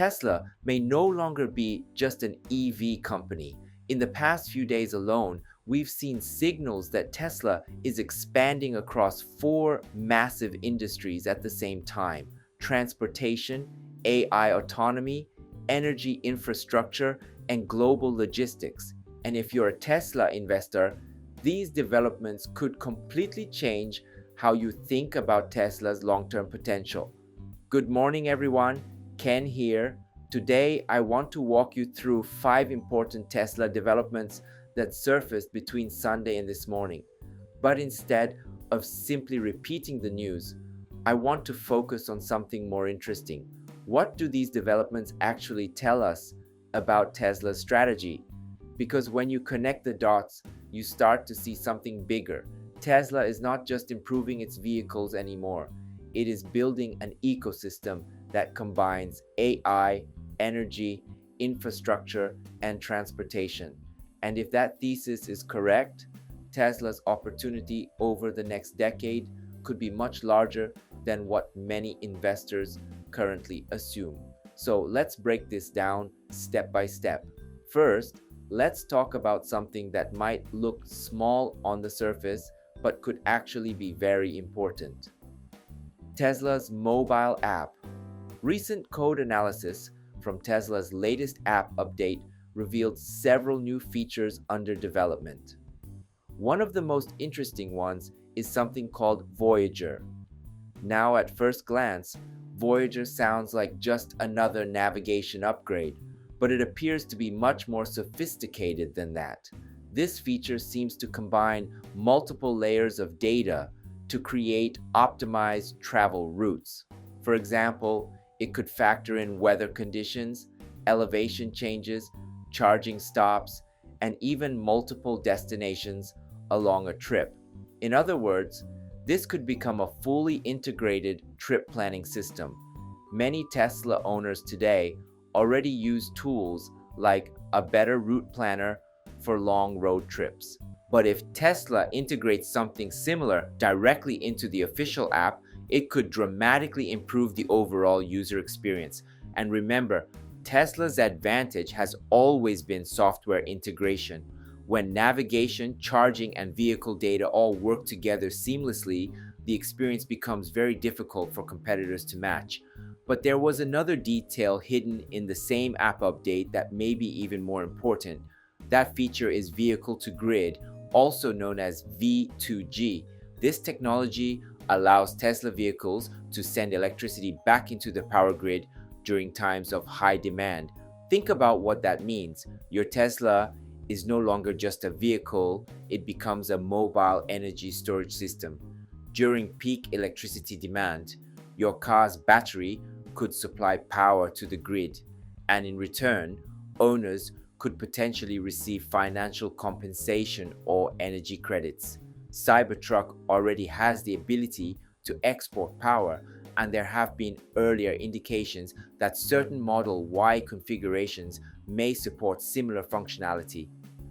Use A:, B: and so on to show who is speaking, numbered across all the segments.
A: Tesla may no longer be just an EV company. In the past few days alone, we've seen signals that Tesla is expanding across four massive industries at the same time: transportation, AI autonomy, energy infrastructure, and global logistics. And if you're a Tesla investor, these developments could completely change how you think about Tesla's long-term potential. Good morning, everyone. Ken here. Today, I want to walk you through 5 important Tesla developments that surfaced between Sunday and this morning. But instead of simply repeating the news, I want to focus on something more interesting. What do these developments actually tell us about Tesla's strategy? Because when you connect the dots, you start to see something bigger. Tesla is not just improving its vehicles anymore. It is building an ecosystem that combines AI, energy, infrastructure, and transportation. And if that thesis is correct, Tesla's opportunity over the next decade could be much larger than what many investors currently assume. So let's break this down step by step. First, let's talk about something that might look small on the surface, but could actually be very important. Tesla's mobile app. Recent code analysis from Tesla's latest app update revealed several new features under development. One of the most interesting ones is something called Voyager. Now, at first glance, Voyager sounds like just another navigation upgrade, but it appears to be much more sophisticated than that. This feature seems to combine multiple layers of data to create optimized travel routes. For example, it could factor in weather conditions, elevation changes, charging stops, and even multiple destinations along a trip. In other words, this could become a fully integrated trip planning system. Many Tesla owners today already use tools like a better route planner for long road trips. But if Tesla integrates something similar directly into the official app, it could dramatically improve the overall user experience. And remember, Tesla's advantage has always been software integration. When navigation, charging, and vehicle data all work together seamlessly, the experience becomes very difficult for competitors to match. But there was another detail hidden in the same app update that may be even more important. That feature is vehicle to grid, also known as V2G. This technology allows Tesla vehicles to send electricity back into the power grid during times of high demand. Think about what that means. Your Tesla is no longer just a vehicle, it becomes a mobile energy storage system. During peak electricity demand, your car's battery could supply power to the grid, and in return, owners could potentially receive financial compensation or energy credits. Cybertruck already has the ability to export power, and there have been earlier indications that certain Model Y configurations may support similar functionality.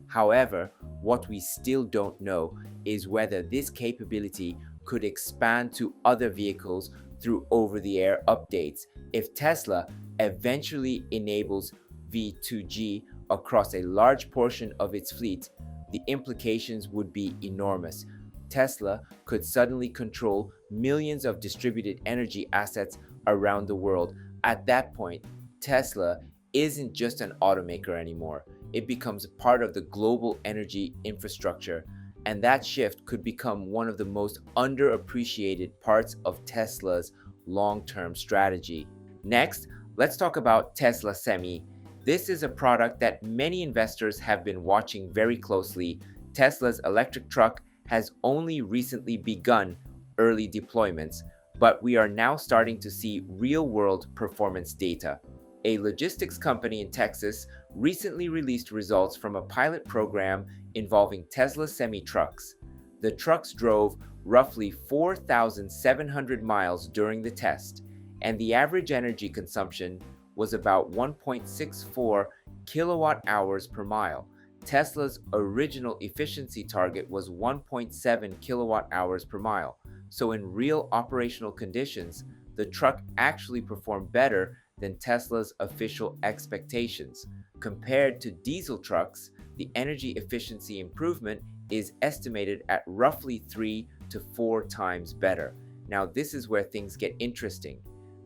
A: However, what we still don't know is whether this capability could expand to other vehicles through over-the-air updates. If Tesla eventually enables V2G across a large portion of its fleet, the implications would be enormous. Tesla could suddenly control millions of distributed energy assets around the world. At that point, Tesla isn't just an automaker anymore. It becomes part of the global energy infrastructure, and that shift could become one of the most underappreciated parts of Tesla's long-term strategy. Next, let's talk about Tesla Semi. This is a product that many investors have been watching very closely. Tesla's electric truck has only recently begun early deployments, but we are now starting to see real-world performance data. A logistics company in Texas recently released results from a pilot program involving Tesla semi-trucks. The trucks drove roughly 4,700 miles during the test, and the average energy consumption was about 1.64 kilowatt hours per mile. Tesla's original efficiency target was 1.7 kilowatt hours per mile. So in real operational conditions, the truck actually performed better than Tesla's official expectations. Compared to diesel trucks, the energy efficiency improvement is estimated at roughly 3 to 4 times better. Now, this is where things get interesting.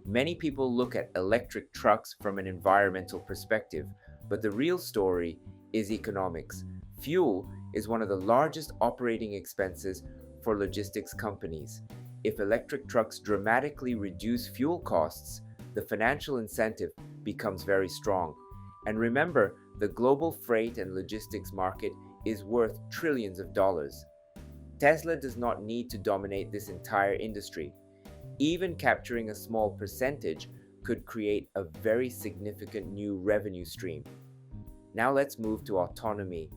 A: Many people look at electric trucks from an environmental perspective, but the real story is economics. Fuel is one of the largest operating expenses for logistics companies. If electric trucks dramatically reduce fuel costs, the financial incentive becomes very strong. And remember, the global freight and logistics market is worth trillions of dollars. Tesla does not need to dominate this entire industry. Even capturing a small percentage could create a very significant new revenue stream. Now let's move to autonomy.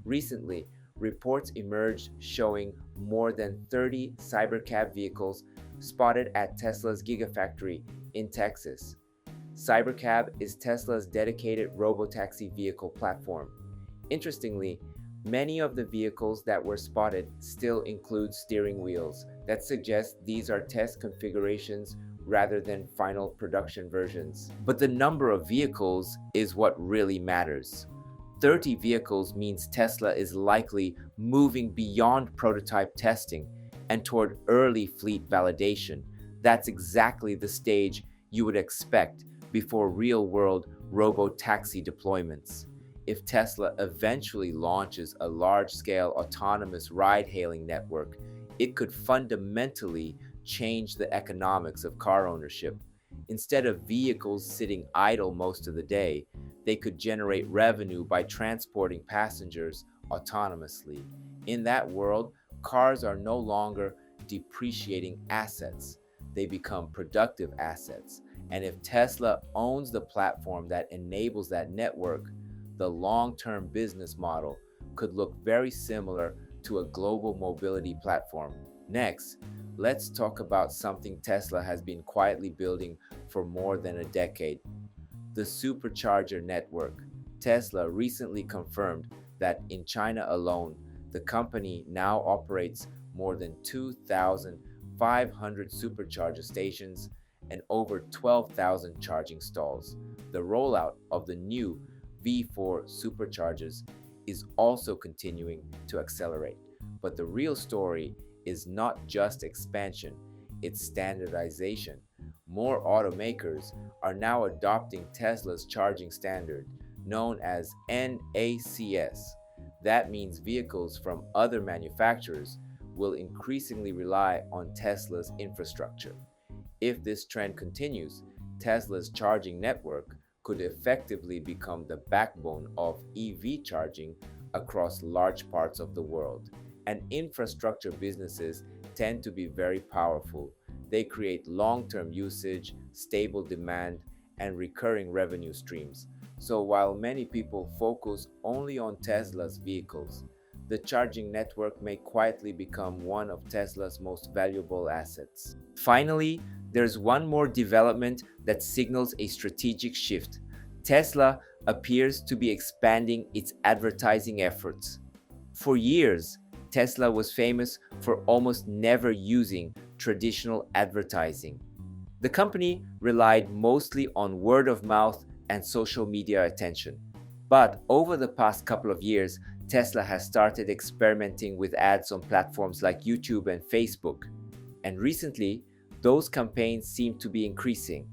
A: Recently, reports emerged showing more than 30 Cybercab vehicles spotted at Tesla's Gigafactory in Texas. Cybercab is Tesla's dedicated robotaxi vehicle platform. Interestingly, many of the vehicles that were spotted still include steering wheels. That suggests these are test configurations rather than final production versions. But the number of vehicles is what really matters. 30 vehicles means Tesla is likely moving beyond prototype testing and toward early fleet validation. That's exactly the stage you would expect before real-world robotaxi deployments. If Tesla eventually launches a large-scale autonomous ride-hailing network, it could fundamentally change the economics of car ownership. Instead of vehicles sitting idle most of the day, they could generate revenue by transporting passengers autonomously. In that world, cars are no longer depreciating assets. They become productive assets. And if Tesla owns the platform that enables that network, the long-term business model could look very similar to a global mobility platform. Next, let's talk about something Tesla has been quietly building for more than a decade: the Supercharger network. Tesla recently confirmed that in China alone, the company now operates more than 2,500 supercharger stations and over 12,000 charging stalls. The rollout of the new V4 superchargers is also continuing to accelerate. But the real story is not just expansion, it's standardization. More automakers are now adopting Tesla's charging standard, known as NACS. That means vehicles from other manufacturers will increasingly rely on Tesla's infrastructure. If this trend continues, Tesla's charging network could effectively become the backbone of EV charging across large parts of the world. And infrastructure businesses tend to be very powerful. They create long-term usage, stable demand, and recurring revenue streams. So while many people focus only on Tesla's vehicles, the charging network may quietly become one of Tesla's most valuable assets. Finally, there's one more development that signals a strategic shift. Tesla appears to be expanding its advertising efforts. For years, Tesla was famous for almost never using traditional advertising. The company relied mostly on word of mouth and social media attention. But over the past couple of years, Tesla has started experimenting with ads on platforms like YouTube and Facebook. And recently, those campaigns seem to be increasing.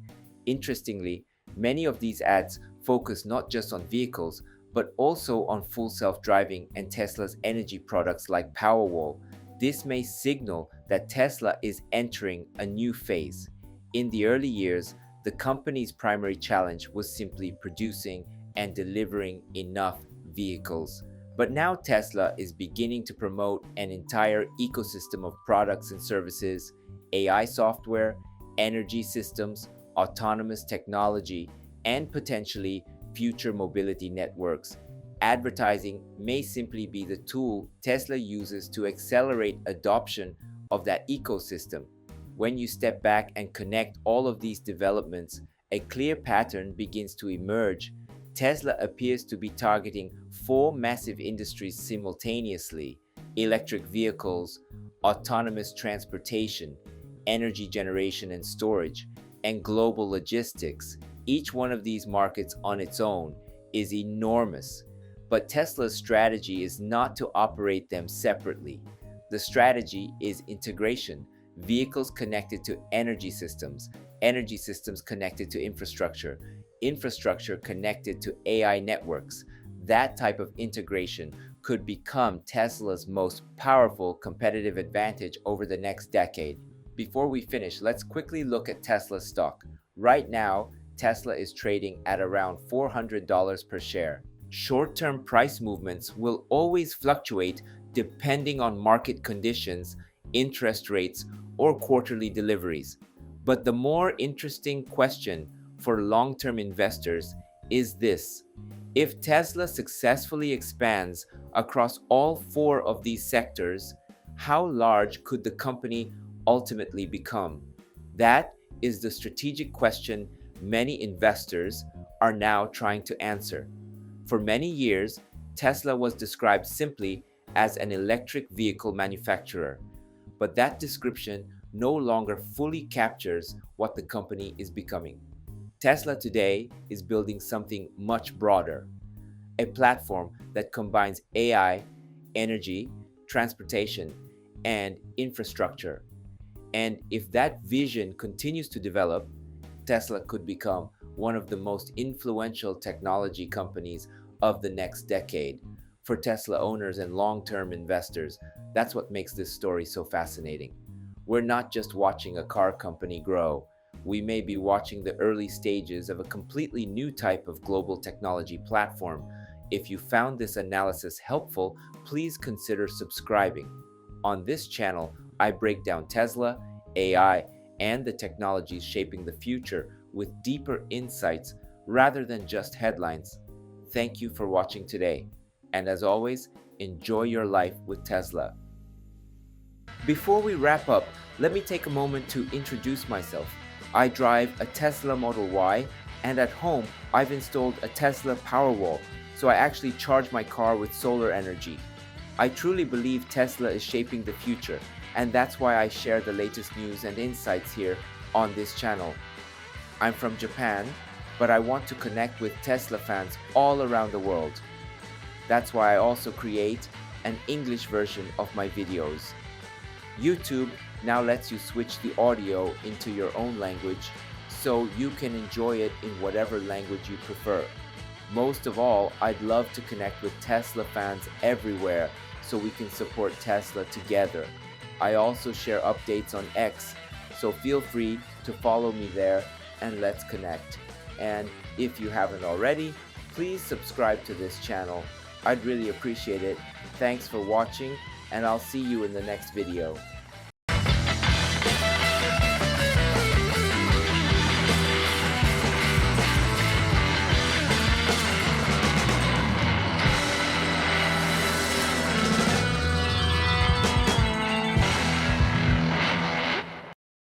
A: Interestingly, many of these ads focus not just on vehicles, but also on full self-driving and Tesla's energy products like Powerwall. This may signal that Tesla is entering a new phase. In the early years, the company's primary challenge was simply producing and delivering enough vehicles. But now Tesla is beginning to promote an entire ecosystem of products and services, AI software, energy systems, autonomous technology, and potentially future mobility networks. Advertising may simply be the tool Tesla uses to accelerate adoption of that ecosystem. When you step back and connect all of these developments, a clear pattern begins to emerge. Tesla appears to be targeting 4 massive industries simultaneously: electric vehicles, autonomous transportation, energy generation and storage, and global logistics. Each one of these markets on its own is enormous, but Tesla's strategy is not to operate them separately. The strategy is integration, vehicles connected to energy systems connected to infrastructure connected to AI networks. That type of integration could become Tesla's most powerful competitive advantage over the next decade. Before we finish, let's quickly look at Tesla's stock. Right now, Tesla is trading at around $400 per share. Short-term price movements will always fluctuate depending on market conditions, interest rates, or quarterly deliveries. But the more interesting question for long-term investors is this: if Tesla successfully expands across all four of these sectors, how large could the company ultimately become? That is the strategic question many investors are now trying to answer. For many years, Tesla was described simply as an electric vehicle manufacturer, but that description no longer fully captures what the company is becoming. Tesla today is building something much broader, a platform that combines AI, energy, transportation, and infrastructure. And if that vision continues to develop, Tesla could become one of the most influential technology companies of the next decade. For Tesla owners and long-term investors, that's what makes this story so fascinating. We're not just watching a car company grow. We may be watching the early stages of a completely new type of global technology platform. If you found this analysis helpful, please consider subscribing. On this channel, I break down Tesla, AI, and the technologies shaping the future with deeper insights rather than just headlines. Thank you for watching today. And as always, enjoy your life with Tesla. Before we wrap up, let me take a moment to introduce myself. I drive a Tesla Model Y, and at home, I've installed a Tesla Powerwall, so I actually charge my car with solar energy. I truly believe Tesla is shaping the future, and that's why I share the latest news and insights here on this channel. I'm from Japan, but I want to connect with Tesla fans all around the world. That's why I also create an English version of my videos. YouTube now lets you switch the audio into your own language, so you can enjoy it in whatever language you prefer. Most of all, I'd love to connect with Tesla fans everywhere so we can support Tesla together. I also share updates on X, so feel free to follow me there and let's connect. And if you haven't already, please subscribe to this channel. I'd really appreciate it. Thanks for watching, and I'll see you in the next video.